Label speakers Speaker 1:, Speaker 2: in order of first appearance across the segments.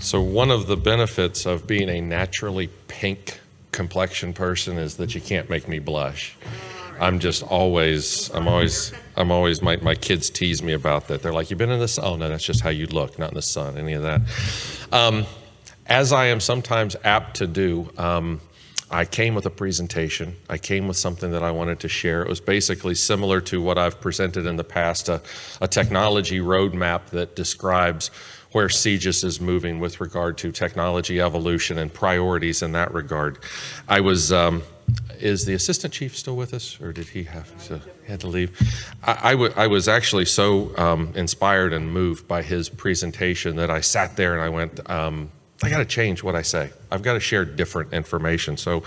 Speaker 1: So one of the benefits of being a naturally pink complexion person is that you can't make me blush. My kids tease me about that. They're like, you've been in the sun? Oh no, that's just how you look, not in the sun, any of that. As I am sometimes apt to do, I came with a presentation. I came with something that I wanted to share. It was basically similar to what I've presented in the past, a technology roadmap that describes where CJIS is moving with regard to technology evolution and priorities in that regard. Is the assistant chief still with us, or did he had to leave? I was actually so inspired and moved by his presentation that I sat there and I went, I got to change what I say. I've got to share different information. So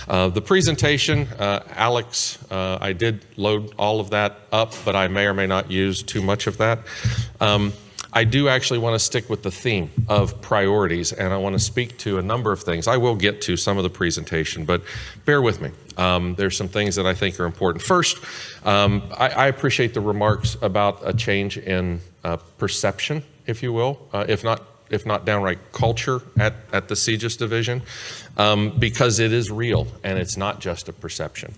Speaker 1: the presentation, Alex, I did load all of that up, but I may or may not use too much of that. I do actually want to stick with the theme of priorities, and I want to speak to a number of things. I will get to some of the presentation, but bear with me. There's some things that I think are important. First, I appreciate the remarks about a change in perception, if you will, if not downright culture at the CJIS division, because it is real and it's not just a perception.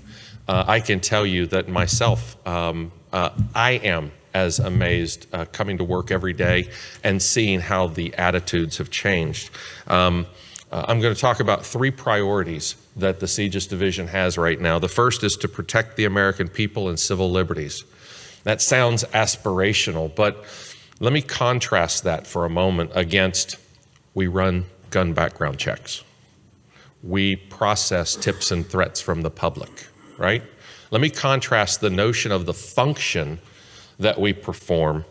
Speaker 1: I can tell you that myself, I am as amazed coming to work every day and seeing how the attitudes have changed. I'm going to talk about 3 priorities that the CJIS division has right now. The first is to protect the American people and civil liberties. That sounds aspirational, but let me contrast that for a moment against we run gun background checks. We process tips and threats from the public, right? Let me contrast the notion of the function that we perform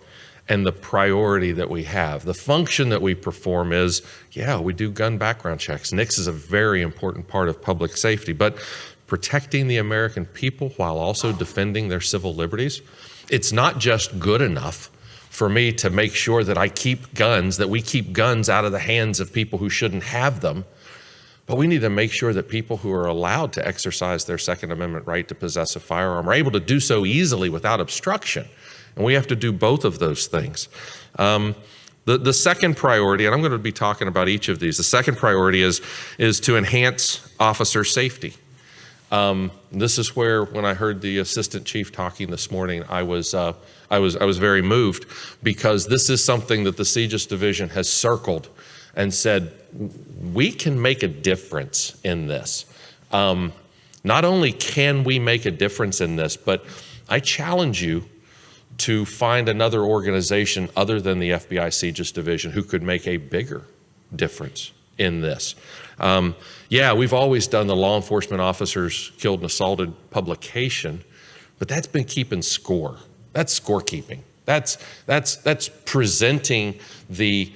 Speaker 1: and the priority that we have. The function that we perform is, yeah, we do gun background checks. NICS is a very important part of public safety, but protecting the American people while also defending their civil liberties, it's not just good enough for me to make sure that we keep guns out of the hands of people who shouldn't have them, but we need to make sure that people who are allowed to exercise their Second Amendment right to possess a firearm are able to do so easily without obstruction. And we have to do both of those things. The second priority, and I'm going to be talking about each of these, the second priority is to enhance officer safety. This is where, when I heard the assistant chief talking this morning, I was very moved, because this is something that the CJIS division has circled and said, we can make a difference in this. Not only can we make a difference in this, but I challenge you to find another organization other than the FBI CJIS division who could make a bigger difference in this. Yeah, we've always done the law enforcement officers killed and assaulted publication, but that's been keeping score. That's scorekeeping. That's presenting the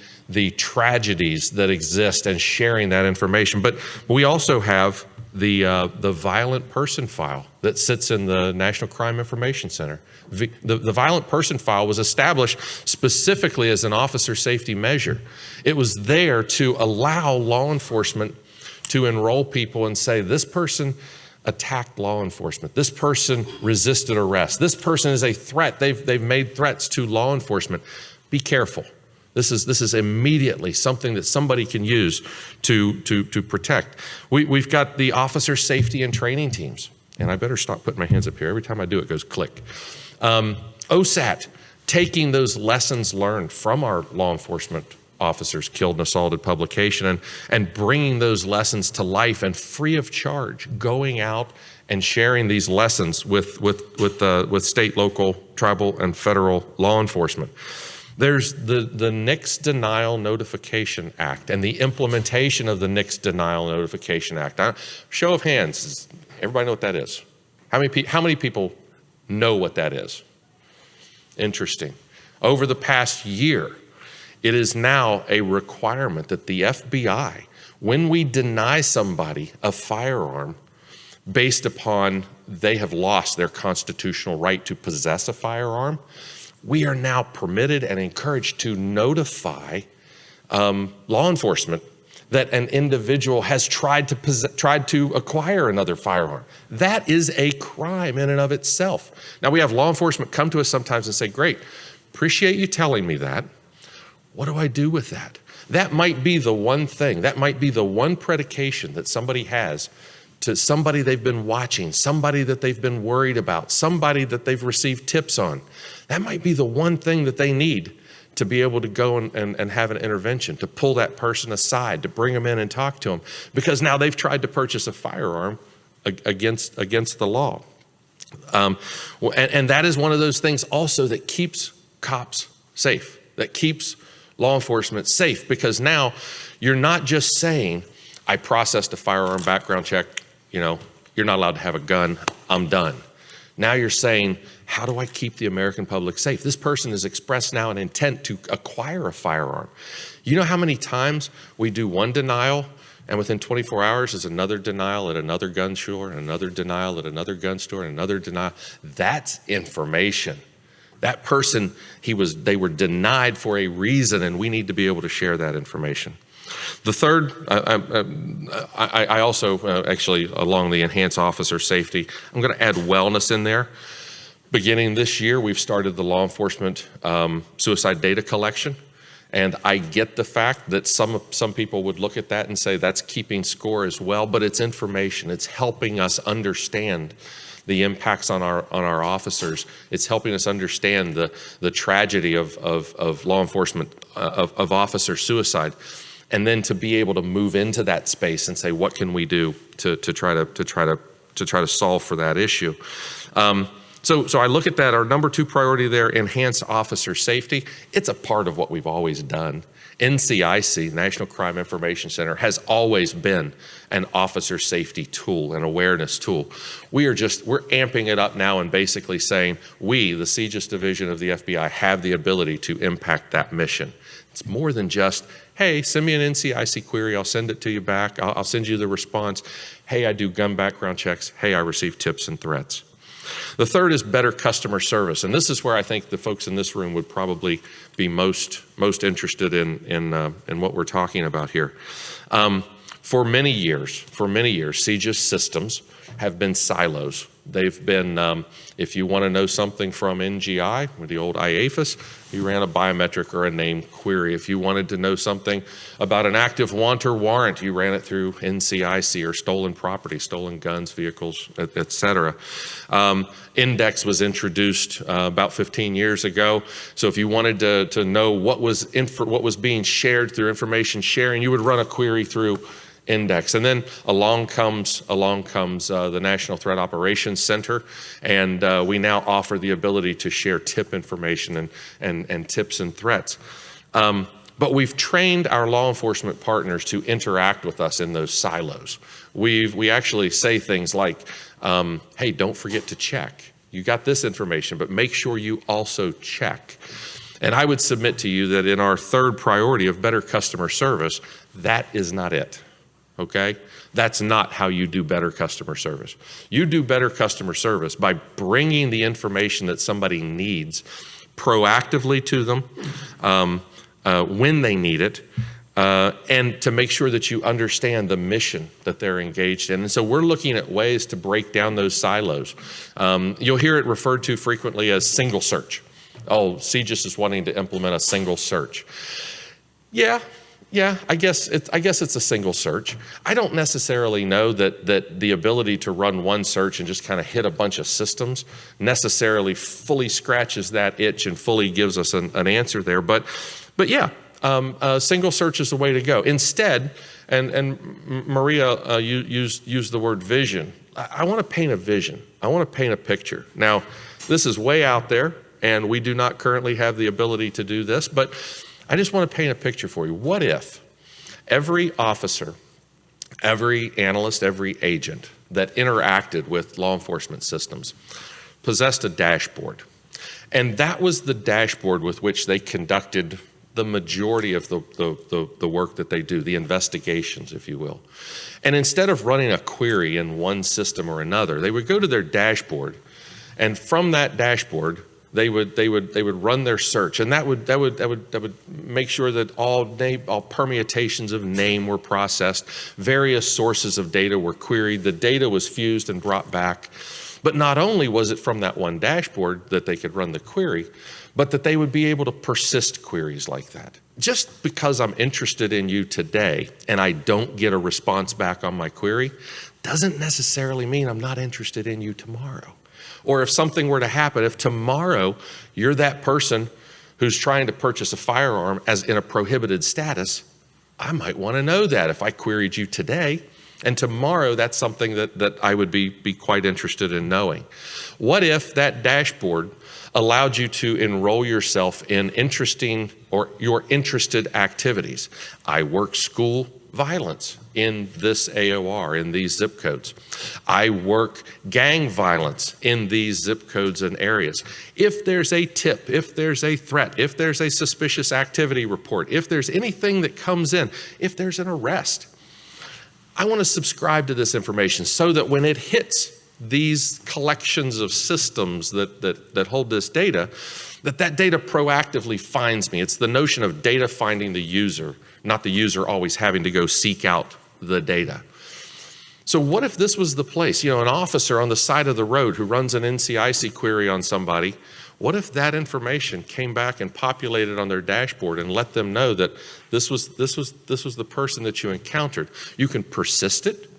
Speaker 1: tragedies that exist and sharing that information. But we also have the violent person file that sits in the National Crime Information Center. The violent person file was established specifically as an officer safety measure. It was there to allow law enforcement to enroll people and say, this person attacked law enforcement. This person resisted arrest. This person is a threat. They've made threats to law enforcement. Be careful. This is immediately something that somebody can use to protect. We've got the officer safety and training teams. And I better stop putting my hands up here. Every time I do, it goes click. OSAT, taking those lessons learned from our law enforcement officers killed and assaulted publication and bringing those lessons to life and free of charge, going out and sharing these lessons with state, local, tribal, and federal law enforcement. There's the NICS Denial Notification Act and the implementation of the NICS Denial Notification Act. Show of hands, everybody know what that is? How many people know what that is? Interesting. Over the past year, it is now a requirement that the FBI, when we deny somebody a firearm based upon they have lost their constitutional right to possess a firearm, we are now permitted and encouraged to notify law enforcement that an individual has tried to acquire another firearm. That is a crime in and of itself. Now, we have law enforcement come to us sometimes and say, great, appreciate you telling me that. What do I do with that? That might be the one thing, that might be the one predication that somebody has to somebody they've been watching, somebody that they've been worried about, somebody that they've received tips on. That might be the one thing that they need to be able to go and have an intervention, to pull that person aside, to bring them in and talk to them, because now they've tried to purchase a firearm against the law. And that is one of those things also that keeps cops safe, that keeps law enforcement safe, because now you're not just saying, I processed a firearm background check, you're not allowed to have a gun, I'm done. Now you're saying, how do I keep the American public safe? This person has expressed now an intent to acquire a firearm. You know how many times we do one denial and within 24 hours is another denial at another gun store, and another denial at another gun store, and another denial? That's information. That person, they were denied for a reason, and we need to be able to share that information. The third, I also, actually, along the enhanced officer safety, I'm going to add wellness in there. Beginning this year, we've started the law enforcement suicide data collection. And I get the fact that some people would look at that and say that's keeping score as well, but it's information. It's helping us understand the impacts on our officers. It's helping us understand the tragedy of law enforcement, of officer suicide. And then to be able to move into that space and say, what can we do to try to solve for that issue? So I look at that, our number 2 priority there, enhance officer safety. It's a part of what we've always done. NCIC, National Crime Information Center, has always been an officer safety tool, an awareness tool. We're amping it up now and basically saying, we, the CJIS division of the FBI, have the ability to impact that mission. It's more than just, hey, send me an NCIC query, I'll send it to you back, I'll send you the response. Hey, I do gun background checks. Hey, I receive tips and threats. The third is better customer service, and this is where I think the folks in this room would probably be most interested in what we're talking about here. For many years, CJIS systems have been silos. They've been, if you want to know something from NGI, with the old IJIS, you ran a biometric or a name query. If you wanted to know something about an active want or warrant, you ran it through NCIC, or stolen property, stolen guns, vehicles, et cetera. N-DEx was introduced about 15 years ago. So if you wanted to know what was being shared through information sharing, you would run a query through N-DEx. And then along comes the National Threat Operations Center, and we now offer the ability to share tip information and tips and threats. But we've trained our law enforcement partners to interact with us in those silos. We actually say things like, hey, don't forget to check. You got this information, but make sure you also check. And I would submit to you that in our third priority of better customer service, that is not it. Okay? That's not how you do better customer service. You do better customer service by bringing the information that somebody needs proactively to them when they need it, and to make sure that you understand the mission that they're engaged in. And so we're looking at ways to break down those silos. You'll hear it referred to frequently as single search. Oh, CJIS is wanting to implement a single search. Yeah, I guess it's a single search. I don't necessarily know that the ability to run one search and just kind of hit a bunch of systems necessarily fully scratches that itch and fully gives us an answer there. But yeah, a single search is the way to go. Instead, and Maria used the word vision. I want to paint a vision. I want to paint a picture. Now, this is way out there, and we do not currently have the ability to do this, but I just want to paint a picture for you. What if every officer, every analyst, every agent that interacted with law enforcement systems possessed a dashboard? And that was the dashboard with which they conducted the majority of the work that they do, the investigations, if you will. And instead of running a query in one system or another, they would go to their dashboard, and from that dashboard, they would run their search, and that would make sure that all permutations of name were processed, various sources of data were queried, the data was fused and brought back. But not only was it from that one dashboard that they could run the query, but that they would be able to persist queries like that. just because I'm interested in you today and I don't get a response back on my query doesn't necessarily mean I'm not interested in you tomorrow. Or if something were to happen, if tomorrow you're that person who's trying to purchase a firearm as in a prohibited status, I might want to know that if I queried you today. And tomorrow, that's something that I would be quite interested in knowing. What if that dashboard allowed you to enroll yourself in interesting or your interested activities? I work school violence in this AOR, in these zip codes. I work gang violence in these zip codes and areas. If there's a tip, if there's a threat, if there's a suspicious activity report, if there's anything that comes in, if there's an arrest, I want to subscribe to this information so that when it hits these collections of systems that hold this data, that data proactively finds me. It's the notion of data finding the user, not the user always having to go seek out the data. So what if this was the place? You know, an officer on the side of the road who runs an NCIC query on somebody, what if that information came back and populated on their dashboard and let them know that this was the person that you encountered? You can persist it,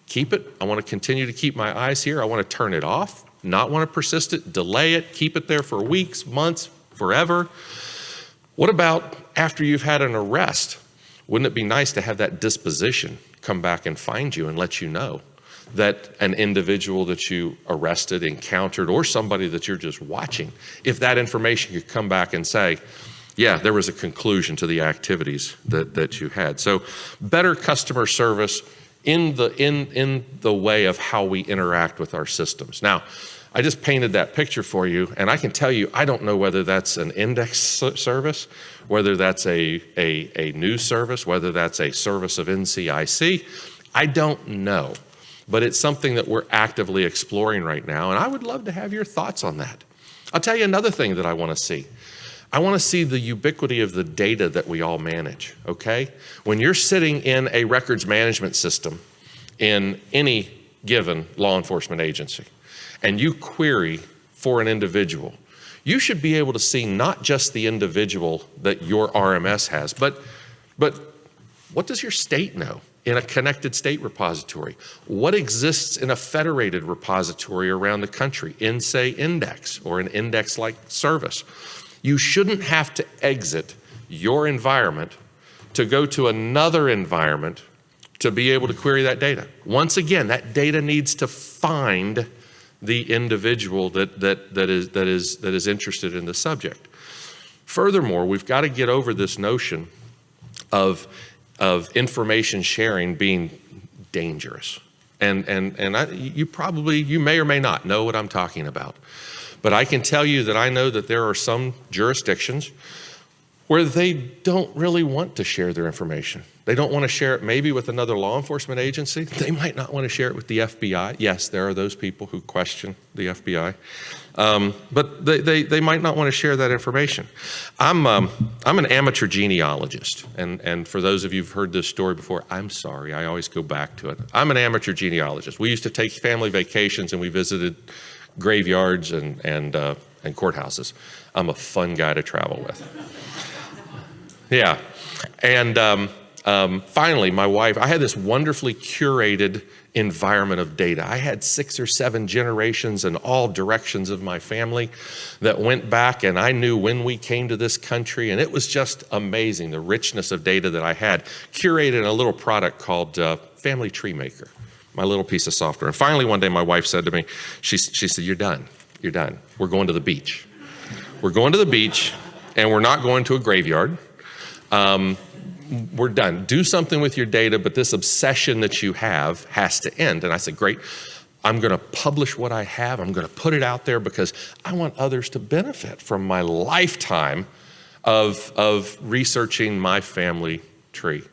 Speaker 1: keep it. I want to continue to keep my eyes here. I want to turn it off, not want to persist it, delay it, keep it there for weeks, months, forever. What about after you've had an arrest? Wouldn't it be nice to have that disposition come back and find you and let you know that an individual that you arrested, encountered, or somebody that you're just watching, if that information could come back and say, yeah, there was a conclusion to the activities that you had. So better customer service in the way of how we interact with our systems. Now, I just painted that picture for you, and I can tell you, I don't know whether that's an N-DEx service, whether that's a news service, whether that's a service of NCIC. I don't know, but it's something that we're actively exploring right now, and I would love to have your thoughts on that. I'll tell you another thing that I want to see. I want to see the ubiquity of the data that we all manage, okay? When you're sitting in a records management system in any given law enforcement agency, and you query for an individual, you should be able to see not just the individual that your RMS has, but what does your state know in a connected state repository? What exists in a federated repository around the country in, say, N-DEx or an N-DEx-like service? You shouldn't have to exit your environment to go to another environment to be able to query that data. Once again, that data needs to find the individual that is interested in the subject. Furthermore, we've got to get over this notion of information sharing being dangerous. And you may or may not know what I'm talking about. But I can tell you that I know that there are some jurisdictions where they don't really want to share their information. They don't want to share it maybe with another law enforcement agency. They might not want to share it with the FBI. Yes, there are those people who question the FBI. But they might not want to share that information. I'm an amateur genealogist. And for those of you who've heard this story before, I'm sorry, I always go back to it. I'm an amateur genealogist. We used to take family vacations and we visited graveyards and courthouses. I'm a fun guy to travel with. Yeah, and finally, my wife, I had this wonderfully curated environment of data. I had 6 or 7 generations in all directions of my family that went back, and I knew when we came to this country, and it was just amazing, the richness of data that I had, curated in a little product called Family Tree Maker, my little piece of software. And finally, one day, my wife said to me, she said, you're done. We're going to the beach. We're going to the beach, and we're not going to a graveyard. We're done. Do something with your data, but this obsession that you have has to end. And I said, great, I'm going to publish what I have. I'm going to put it out there because I want others to benefit from my lifetime of researching my family tree.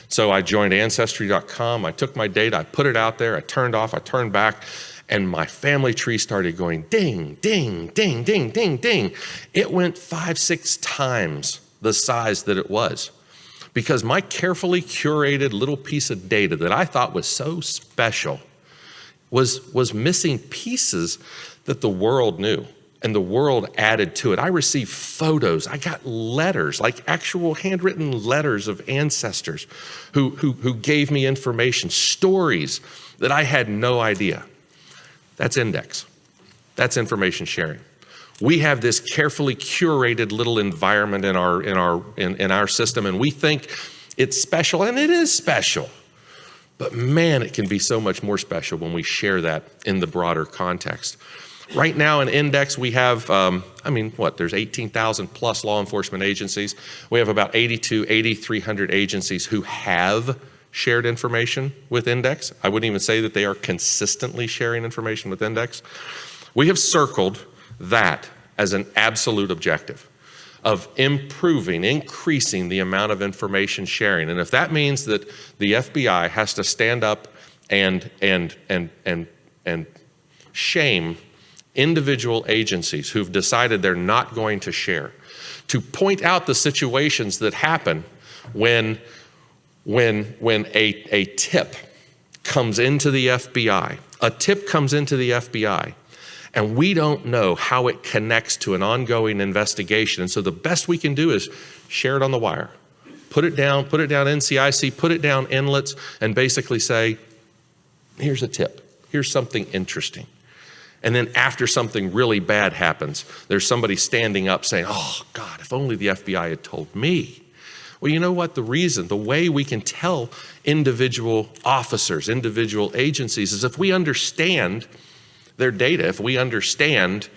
Speaker 1: So I joined Ancestry.com. I took my data, I put it out there, I turned off, I turned back, and my family tree started going ding, ding, ding, ding, ding, ding. It went 5-6 times the size that it was, because my carefully curated little piece of data that I thought was so special was missing pieces that the world knew. and the world added to it. I received photos. I got letters, like actual handwritten letters of ancestors who gave me information, stories that I had no idea. That's N-DEx. That's information sharing. We have this carefully curated little environment in our system, and we think it's special, and it is special. But man, it can be so much more special when we share that in the broader context. Right now in N-DEx, we have, there's 18,000 plus law enforcement agencies. We have about 8,300 agencies who have shared information with N-DEx. I wouldn't even say that they are consistently sharing information with N-DEx. We have circled that as an absolute objective of increasing the amount of information sharing. And if that means that the FBI has to stand up and shame individual agencies who've decided they're not going to share, to point out the situations that happen when a tip comes into the FBI, and we don't know how it connects to an ongoing investigation. And so the best we can do is share it on the wire. Put it down NCIC, put it down inlets, and basically say, here's a tip. Here's something interesting. And then after something really bad happens, there's somebody standing up saying, oh God, if only the FBI had told me. Well, you know what? The way we can tell individual officers, individual agencies, is if we understand their data, if we understand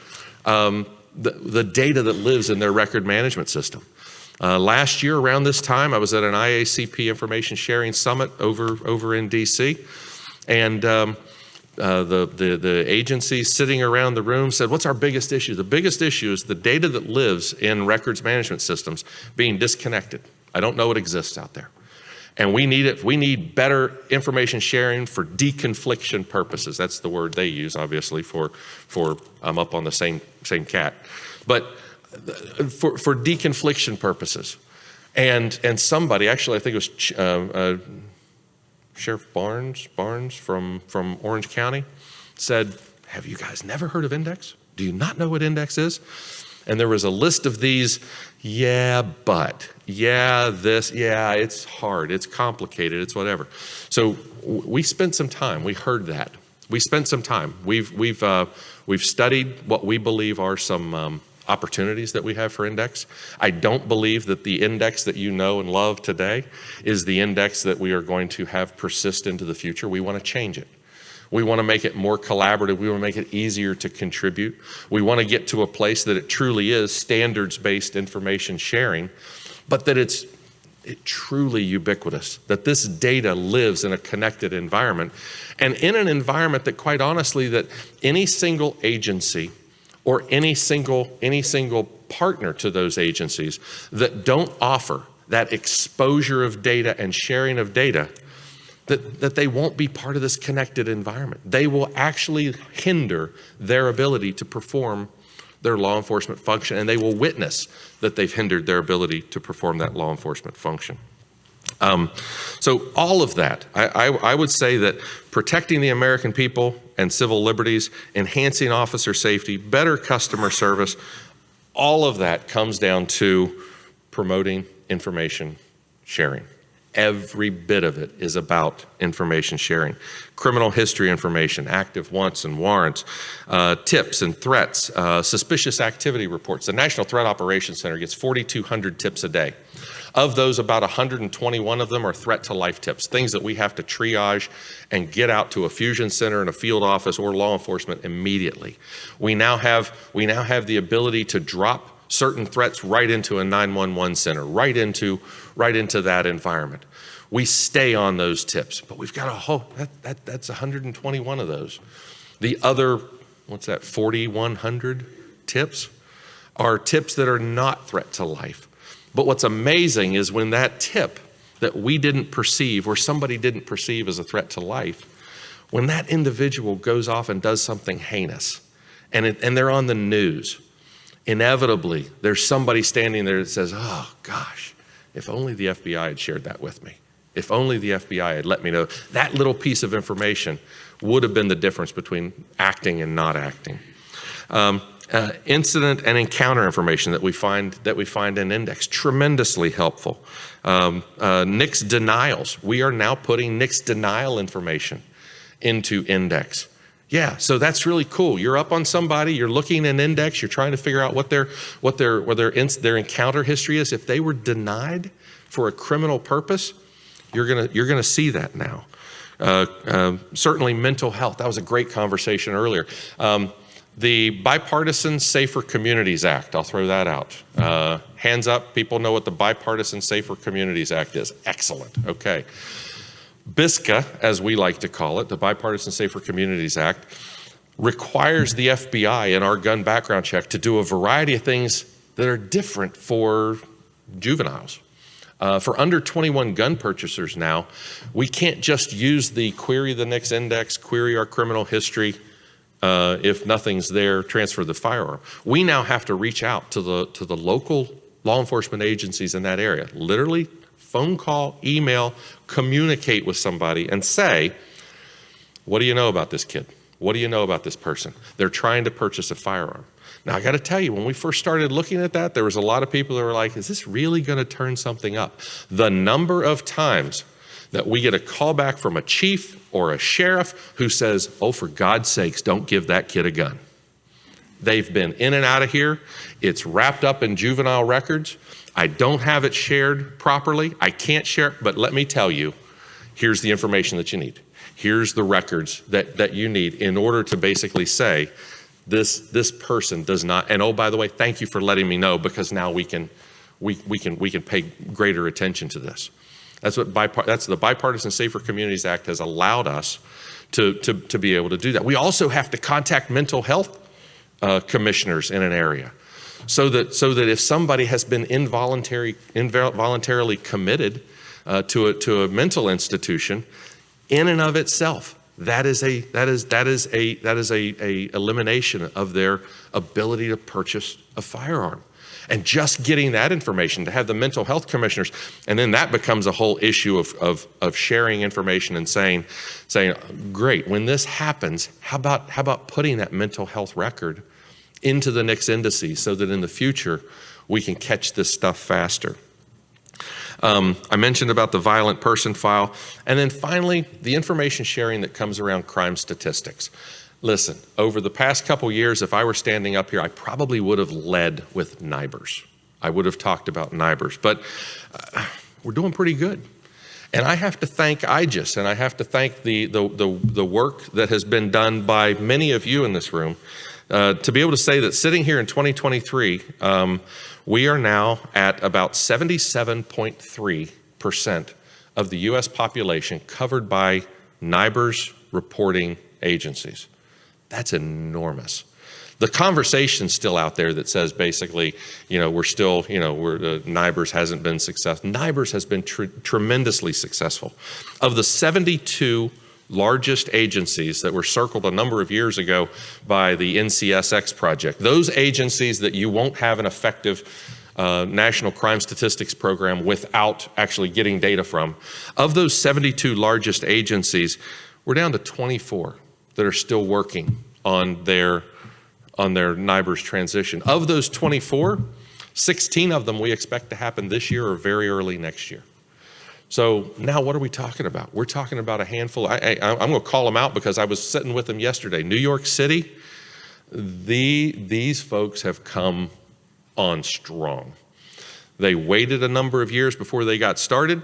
Speaker 1: the data that lives in their record management system. Last year around this time, I was at an IACP information sharing summit over in DC, and the agencies sitting around the room said, what's our biggest issue? The biggest issue is the data that lives in records management systems being disconnected. I don't know it exists out there. And we need it. We need better information sharing for deconfliction purposes. That's the word they use, obviously, for I'm up on the same cat. But for deconfliction purposes. And somebody, actually, I think it was Sheriff Barnes from Orange County, said, have you guys never heard of N-DEx? Do you not know what N-DEx is? And there was a list of these, it's hard, it's complicated, it's whatever. So we spent some time, we heard that. We spent some time. We've studied what we believe are some opportunities that we have for N-DEx. I don't believe that the N-DEx that you know and love today is the N-DEx that we are going to have persist into the future. We want to change it. We want to make it more collaborative. We want to make it easier to contribute. We want to get to a place that it truly is standards-based information sharing, but that it's truly ubiquitous, that this data lives in a connected environment, and in an environment that, quite honestly, that any single agency or any single partner to those agencies that don't offer that exposure of data and sharing of data, that they won't be part of this connected environment. They will actually hinder their ability to perform their law enforcement function, and they will witness that they've hindered their ability to perform that law enforcement function. So all of that, I would say that protecting the American people and civil liberties, enhancing officer safety, better customer service, all of that comes down to promoting information sharing. Every bit of it is about information sharing. Criminal history information, active wants and warrants, tips and threats, suspicious activity reports. The National Threat Operations Center gets 4,200 tips a day. Of those, about 121 of them are threat to life tips, things that we have to triage and get out to a fusion center and a field office or law enforcement immediately. We now have the ability to drop certain threats right into a 911 center, right into that environment. We stay on those tips, but we've got a whole, that's 121 of those. The other, 4,100 tips are tips that are not threat to life. But what's amazing is when that tip that we didn't perceive or somebody didn't perceive as a threat to life, when that individual goes off and does something heinous and they're on the news, inevitably there's somebody standing there that says, oh gosh, if only the FBI had shared that with me. If only the FBI had let me know. That little piece of information would have been the difference between acting and not acting. Incident and encounter information that we find in N-DEx, tremendously helpful. NICS denials. We are now putting NICS denial information into N-DEx. Yeah, so that's really cool. You're up on somebody, you're looking in N-DEx, you're trying to figure out what their encounter history is. If they were denied for a criminal purpose, you're gonna see that now. Certainly mental health. That was a great conversation earlier. The Bipartisan Safer Communities Act, I'll throw that out. Hands up, people know what the Bipartisan Safer Communities Act is. Excellent, okay. BISCA, as we like to call it, the Bipartisan Safer Communities Act, requires the FBI in our gun background check to do a variety of things that are different for juveniles. For under 21 gun purchasers now, we can't just use the query the NICS index, query our criminal history, if nothing's there, transfer the firearm. We now have to reach out to the local law enforcement agencies in that area. Literally, phone call, email, communicate with somebody and say, what do you know about this kid? What do you know about this person? They're trying to purchase a firearm. Now, I got to tell you, when we first started looking at that, there was a lot of people that were like, is this really going to turn something up? The number of times that we get a call back from a chief or a sheriff who says, oh, for God's sakes, don't give that kid a gun. They've been in and out of here. It's wrapped up in juvenile records. I don't have it shared properly. I can't share it, but let me tell you, here's the information that you need. Here's the records that you need in order to basically say, this person does not, and oh, by the way, thank you for letting me know, because now we can pay greater attention to this. That's the Bipartisan Safer Communities Act has allowed us to be able to do that. We also have to contact mental health commissioners in an area, so that if somebody has been involuntarily committed to a mental institution, in and of itself, that is a elimination of their ability to purchase a firearm. And just getting that information to have the mental health commissioners, and then that becomes a whole issue of sharing information and saying, great, when this happens, how about putting that mental health record into the NICS indices so that in the future we can catch this stuff faster. I mentioned about the violent person file, and then finally, the information sharing that comes around crime statistics. Listen, over the past couple years, if I were standing up here, I probably would have led with NIBRS. I would have talked about NIBRS, but we're doing pretty good. And I have to thank IJIS, and I have to thank the work that has been done by many of you in this room to be able to say that sitting here in 2023, we are now at about 77.3% of the US population covered by NIBRS reporting agencies. That's enormous. The conversation's still out there that says basically, NIBRS hasn't been successful. NIBRS has been tremendously successful. Of the 72 largest agencies that were circled a number of years ago by the NCIC project, those agencies that you won't have an effective national crime statistics program without actually getting data from, of those 72 largest agencies, we're down to 24 that are still working on their NIBRS transition. Of those 24, 16 of them we expect to happen this year or very early next year. So now what are we talking about? We're talking about a handful. I'm going to call them out because I was sitting with them yesterday. New York City, these folks have come on strong. They waited a number of years before they got started,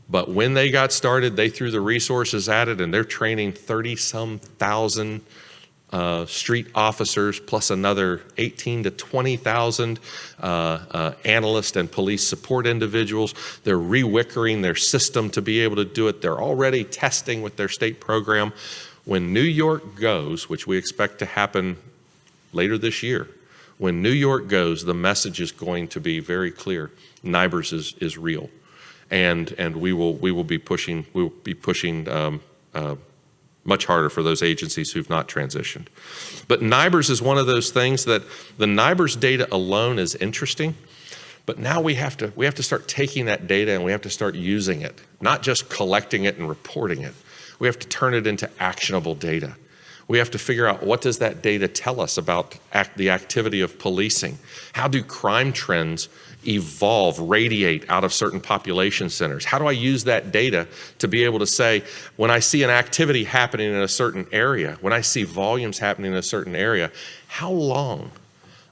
Speaker 1: but when they got started, they threw the resources at it, and they're training 30-some thousand street officers, plus another 18 to 20,000 analysts and police support individuals. They're rewickering their system to be able to do it. They're already testing with their state program. When New York goes, which we expect to happen later this year, when New York goes, the message is going to be very clear. NIBRS is real, and we will be pushing much harder for those agencies who've not transitioned. But NIBRS is one of those things that the NIBRS data alone is interesting, but now we have to start taking that data and we have to start using it, not just collecting it and reporting it. We have to turn it into actionable data. We have to figure out, what does that data tell us about the activity of policing? How do crime trends evolve, radiate out of certain population centers? How do I use that data to be able to say, when I see an activity happening in a certain area, when I see volumes happening in a certain area, how long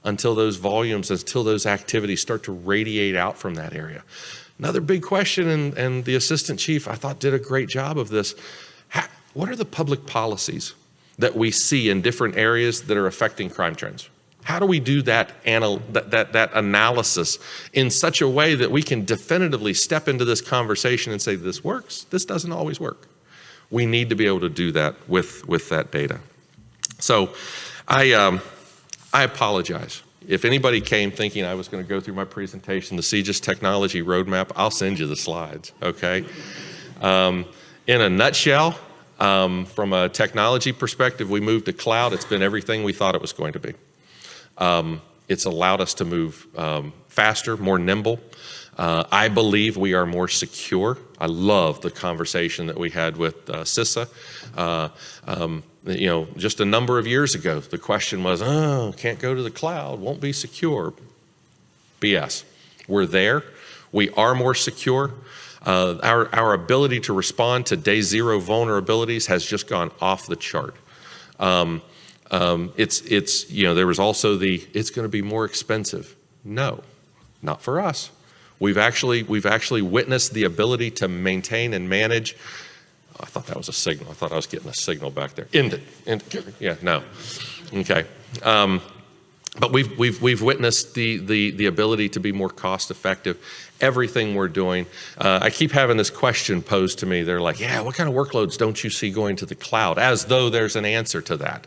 Speaker 1: until those volumes, until those activities start to radiate out from that area? Another big question, and the assistant chief, I thought, did a great job of this. What are the public policies that we see in different areas that are affecting crime trends? How do we do that analysis in such a way that we can definitively step into this conversation and say, this works, this doesn't always work? We need to be able to do that with that data. So I apologize. If anybody came thinking I was going to go through my presentation, the CJIS technology roadmap, I'll send you the slides, okay? In a nutshell, from a technology perspective, we moved to cloud. It's been everything we thought it was going to be. It's allowed us to move faster, more nimble. I believe we are more secure. I love the conversation that we had with CISA. You know, just a number of years ago, the question was, oh, can't go to the cloud, won't be secure. BS. We're there. We are more secure. Our ability to respond to day zero vulnerabilities has just gone off the chart. It's you know, there was also it's going to be more expensive. No, not for us. We've actually witnessed the ability to maintain and manage. I thought that was a signal. I thought I was getting a signal back there. End it. Yeah, no. Okay. But we've witnessed the ability to be more cost effective. Everything we're doing. I keep having this question posed to me. They're like, yeah, what kind of workloads don't you see going to the cloud? As though there's an answer to that.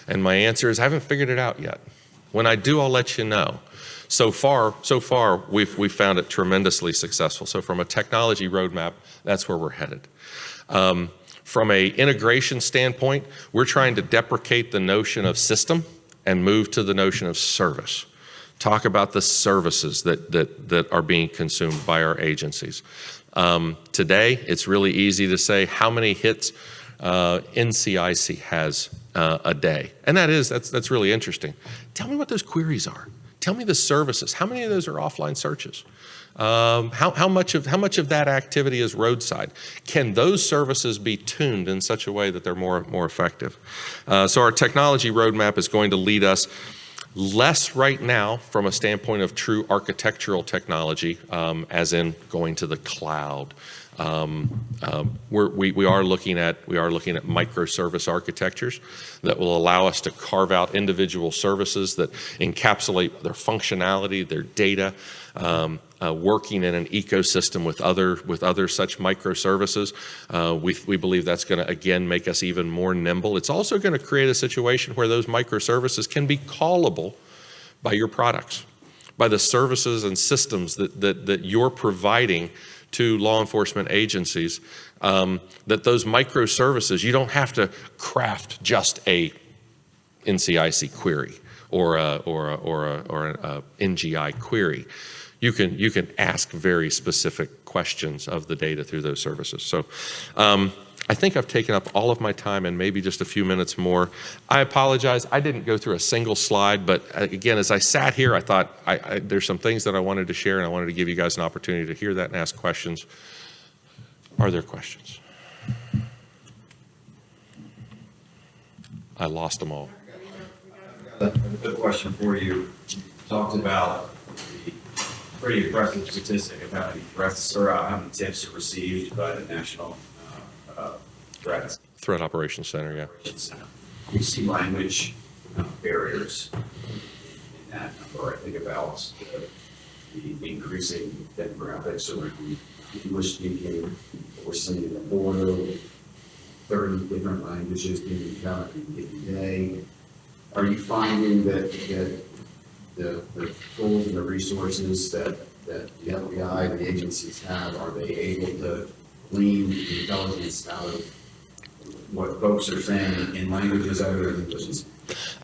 Speaker 1: And my answer is, I haven't figured it out yet. When I do, I'll let you know. So far, we've found it tremendously successful. So from a technology roadmap, that's where we're headed. From a integration standpoint, we're trying to deprecate the notion of system and move to the notion of service. Talk about the services that are being consumed by our agencies. Today, it's really easy to say how many hits NCIC has a day. And that's really interesting. Tell me what those queries are. Tell me the services. How many of those are offline searches? How much of that activity is roadside? Can those services be tuned in such a way that they're more effective? So our technology roadmap is going to lead us less right now from a standpoint of true architectural technology, as in going to the cloud. We are looking at microservice architectures that will allow us to carve out individual services that encapsulate their functionality, their data, working in an ecosystem with other such microservices. We believe that's going to, again, make us even more nimble. It's also going to create a situation where those microservices can be callable by your products, by the services and systems that you're providing to law enforcement agencies, that those microservices, you don't have to craft just a NCIC query or a NGI query. You can ask very specific questions of the data through those services. So I think I've taken up all of my time and maybe just a few minutes more. I apologize. I didn't go through a single slide, but again, as I sat here, I thought there's some things that I wanted to share, and I wanted to give you guys an opportunity to hear that and ask questions. Are there questions? I lost them all.
Speaker 2: A good question for you. You talked about the pretty impressive statistic of how many threats or how many tips are received by the National
Speaker 1: Threat Operations Center, yeah.
Speaker 2: We see language barriers in that number. I think about the increasing demographics around English speaking. We're seeing in the border 30 different languages being encountered in a given day. Are you finding that the tools and the resources that the FBI, the agencies have, are they able to glean the intelligence out of what folks are saying in languages other than English?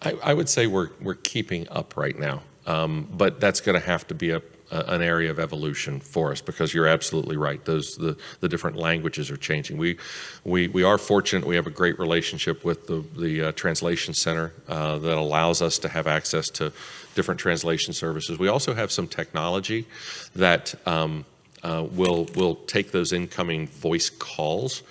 Speaker 1: I would say we're keeping up right now, but that's going to have to be an area of evolution for us, because you're absolutely right. The different languages are changing. We are fortunate. We have a great relationship with the Translation Center that allows us to have access to different translation services. We also have some technology that will take those incoming voice calls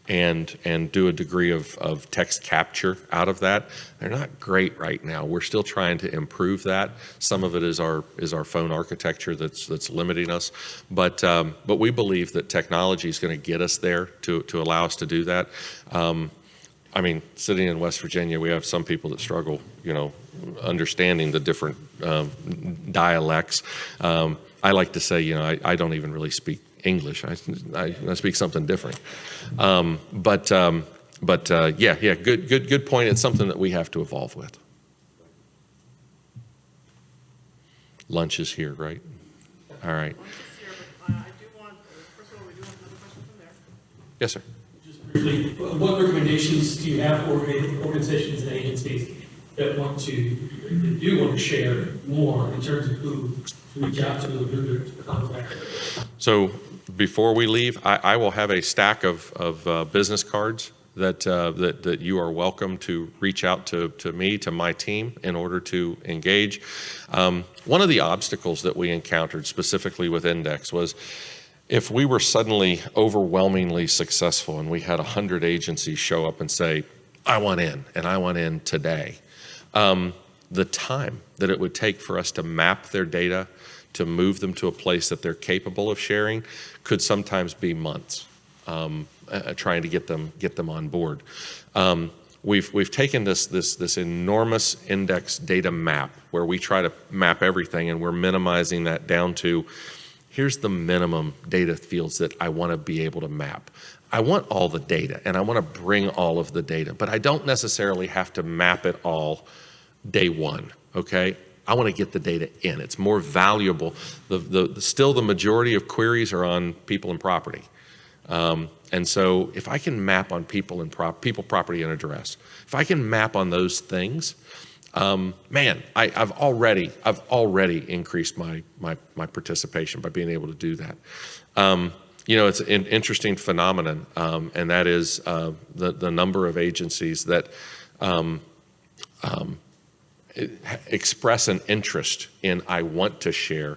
Speaker 1: and do a degree of text capture out of that. They're not great right now. We're still trying to improve that. Some of it is our phone architecture that's limiting us, but we believe that technology is going to get us there to allow us to do that. I mean, sitting in West Virginia, we have some people that struggle, understanding the different dialects. I like to say, I don't even really speak English. I speak something different. But yeah, good point. It's something that we have to evolve with. Lunch is here, right? All right.
Speaker 3: First of all, we do have another question from there.
Speaker 1: Yes, sir.
Speaker 4: Just briefly, what recommendations do you have for organizations and agencies that do want to share more in terms of who to reach out to, who to contact?
Speaker 1: So before we leave, I will have a stack of business cards that you are welcome to reach out to me, to my team, in order to engage. One of the obstacles that we encountered specifically with N-DEx was, if we were suddenly overwhelmingly successful and we had 100 agencies show up and say, I want in, and I want in today, the time that it would take for us to map their data, to move them to a place that they're capable of sharing, could sometimes be months, trying to get them on board. We've taken this enormous index data map where we try to map everything, and we're minimizing that down to, here's the minimum data fields that I want to be able to map. I want all the data, and I want to bring all of the data, but I don't necessarily have to map it all day one, okay? I want to get the data in. It's more valuable. Still, the majority of queries are on people and property. And so if I can map on people, property, and address, if I can map on those things, man, I've already increased my participation by being able to do that. It's an interesting phenomenon, and that is the number of agencies that express an interest in, I want to share,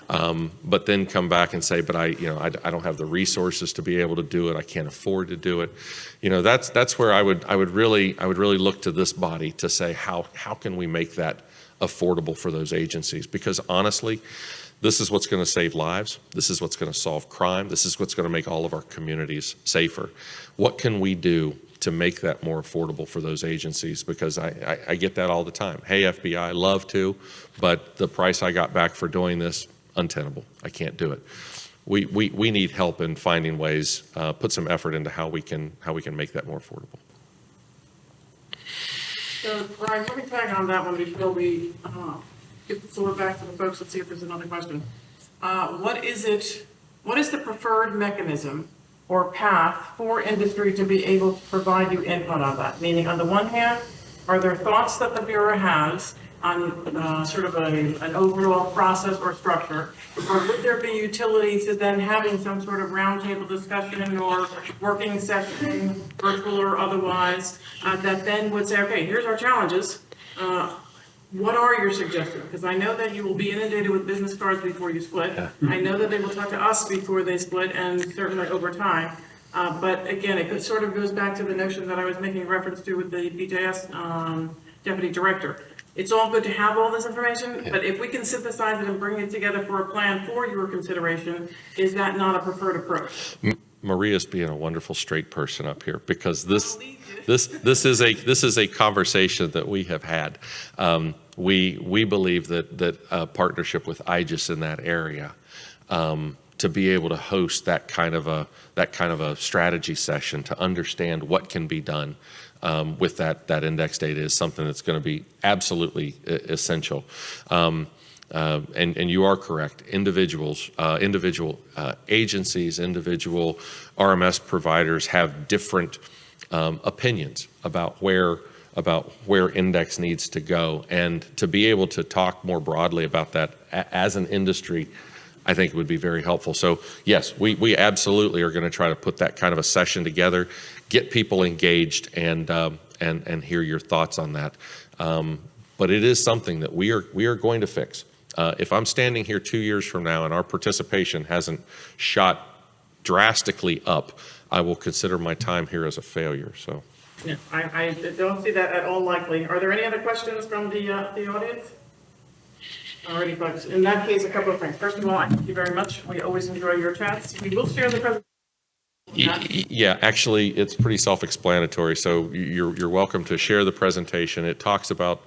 Speaker 1: but then come back and say, but I don't have the resources to be able to do it. I can't afford to do it. That's where I would really look to this body to say, how can we make that affordable for those agencies? Because honestly, this is what's going to save lives. This is what's going to solve crime. This is what's going to make all of our communities safer. What can we do to make that more affordable for those agencies? Because I get that all the time. Hey, FBI, love to, but the price I got back for doing this, untenable. I can't do it. We need help in finding ways, put some effort into how we can make that more affordable.
Speaker 3: So, Brian, let me tag on that one before we get the floor back to the folks. Let's see if there's another question. What is the preferred mechanism or path for industry to be able to provide you input on that? Meaning, on the one hand, are there thoughts that the Bureau has on sort of an overall process or structure? Or would there be utility to then having some sort of roundtable discussion or working session, virtual or otherwise, that then would say, okay, here's our challenges. What are your suggestions? Because I know that you will be inundated with business cards before you split. Yeah. I know that they will talk to us before they split, and certainly over time. But again, it sort of goes back to the notion that I was making reference to with the DJS deputy director. It's all good to have all this information, yeah, but if we can synthesize it and bring it together for a plan for your consideration, is that not a preferred approach?
Speaker 1: Maria's being a wonderful straight person up here, because this is a conversation that we have had. We believe that a partnership with IJIS in that area, to be able to host that kind of a strategy session to understand what can be done with that index data is something that's going to be absolutely essential. And you are correct. Individual agencies, individual RMS providers have different opinions about where index needs to go, and to be able to talk more broadly about that as an industry I think it would be very helpful. So yes, we absolutely are going to try to put that kind of a session together, get people engaged, and hear your thoughts on that. But it is something that we are going to fix. If I'm standing here 2 years from now and our participation hasn't shot drastically up, I will consider my time here as a failure. So.
Speaker 3: Yeah, I don't see that at all likely. Are there any other questions from the audience? Alrighty, folks. In that case, a couple of things. First of all, I thank you very much. We always enjoy your chats. We will share the presentation.
Speaker 1: Yeah, actually, it's pretty self-explanatory. So you're welcome to share the presentation. It talks about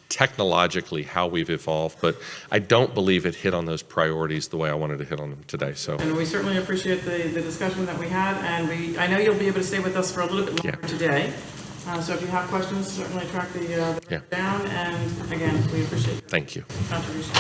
Speaker 1: technologically how we've evolved, but I don't believe it hit on those priorities the way I wanted to hit on them today. So.
Speaker 3: And we certainly appreciate the discussion that we had, and I know you'll be able to stay with us for a little bit longer today. So if you have questions, certainly track the down. And again, we appreciate your
Speaker 1: Thank you.
Speaker 3: contribution.